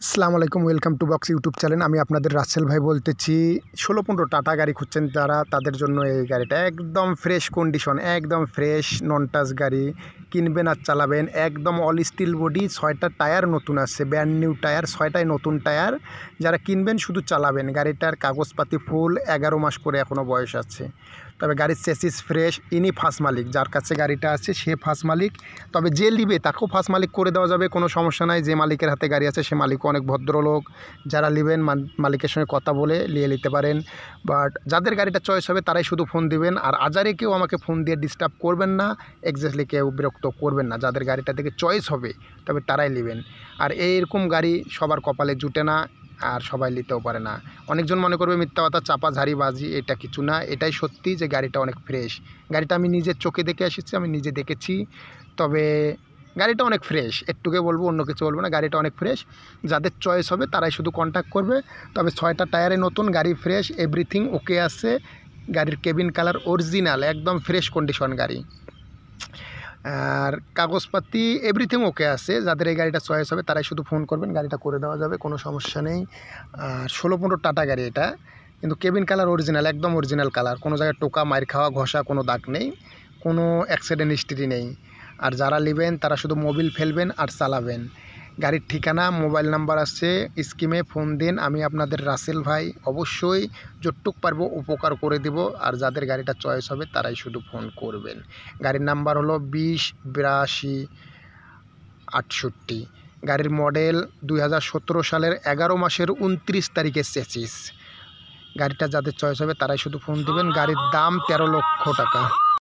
আসসালামু আলাইকুম, welcome to box YouTube channel. আমি আপনাদের রাসেল ভাই বলতেছি। 16-15 টাটা গাড়ি খুঁজছেন যারা, তাদের জন্য এই গাড়িটা একদম ফ্রেশ কন্ডিশন, একদম ফ্রেশ নন টাচ গাড়ি কিনবেন আর চালাবেন। একদম অল স্টিল বডি, 6টা টায়ার নতুন আছে, ব্র্যান্ড নিউ টায়ার, 6টাই নতুন টায়ার। যারা কিনবেন শুধু চালাবেন। গাড়িটার কাগজপাতি ফুল, 11 মাস করে এখনও বয়স আছে। তবে গাড়ির চেসিস ফ্রেশ, ইনি ফার্স্ট মালিক, যার কাছে গাড়িটা আছে সে ফার্স্ট মালিক। তবে যে নিবে তাকেও ফার্স্ট মালিক করে দেওয়া যাবে, কোনো সমস্যা নাই। যে মালিকের হাতে গাড়ি আছে সে মালিকও অনেক ভদ্রলোক। যারা নেবেন মালিকের সঙ্গে কথা বলে নিয়ে নিতে পারেন। বাট যাদের গাড়িটা চয়েস হবে তারাই শুধু ফোন দিবেন। আর আজারে কেউ আমাকে ফোন দিয়ে ডিস্টার্ব করবেন না, এক্স্যাক্টলি কেউ বিরক্ত করবেন না। যাদের গাড়িটা থেকে চয়েস হবে তবে তারাই নেবেন। আর এইরকম গাড়ি সবার কপালে জুটে না, আর সবাই নিতেও পারে না। অনেকজন মনে করবে মিথ্যা কথা, চাপা ঝাড়িবাজি, এটা কিছু না। এটাই সত্যি যে গাড়িটা অনেক ফ্রেশ। গাড়িটা আমি নিজের চোখে দেখে এসেছি, আমি নিজে দেখেছি। তবে গাড়িটা অনেক ফ্রেশ, একটুকে বলবো, অন্য কিছু বলবো না। গাড়িটা অনেক ফ্রেশ, যাদের চয়েস হবে তারাই শুধু কন্ট্যাক্ট করবে। তবে 6টা টায়ারে নতুন, গাড়ি ফ্রেশ, এভরিথিং ওকে আছে। গাড়ির কেবিন কালার অরিজিনাল, একদম ফ্রেশ কন্ডিশন গাড়ি। আর কাগজপাতি এভরিথিং ওকে আছে। যাদের এই গাড়িটা চয়েস হবে তারাই শুধু ফোন করবেন, গাড়িটা করে দেওয়া যাবে, কোনো সমস্যা নেই। আর 16-15 টাটা গাড়ি এটা, কিন্তু কেবিন কালার অরিজিনাল, একদম অরিজিনাল কালার। কোনো জায়গায় টোকা, মার খাওয়া, ঘষা কোনো দাগ নেই, কোনো অ্যাক্সিডেন্ট হিস্ট্রি নেই। আর যারা নেবেন তারা শুধু মোবিল ফেলবেন আর চালাবেন। গাড়ির ঠিকানা, মোবাইল নাম্বার আছে স্ক্রিনে, ফোন দিন। আমি আপনাদের রাসেল ভাই অবশ্যই যতটুক পারবো উপকার করে দেব। আর যাদের গাড়িটা চয়েস হবে তারাই শুধু ফোন করবেন। গাড়ির নাম্বার হলো 20-82-68। গাড়ির মডেল 2017 সালের 11 মাসের 29 তারিখের চেসিস। গাড়িটা যাদের চয়েস হবে তারাই শুধু ফোন দিবেন। গাড়ির দাম 13 লক্ষ টাকা।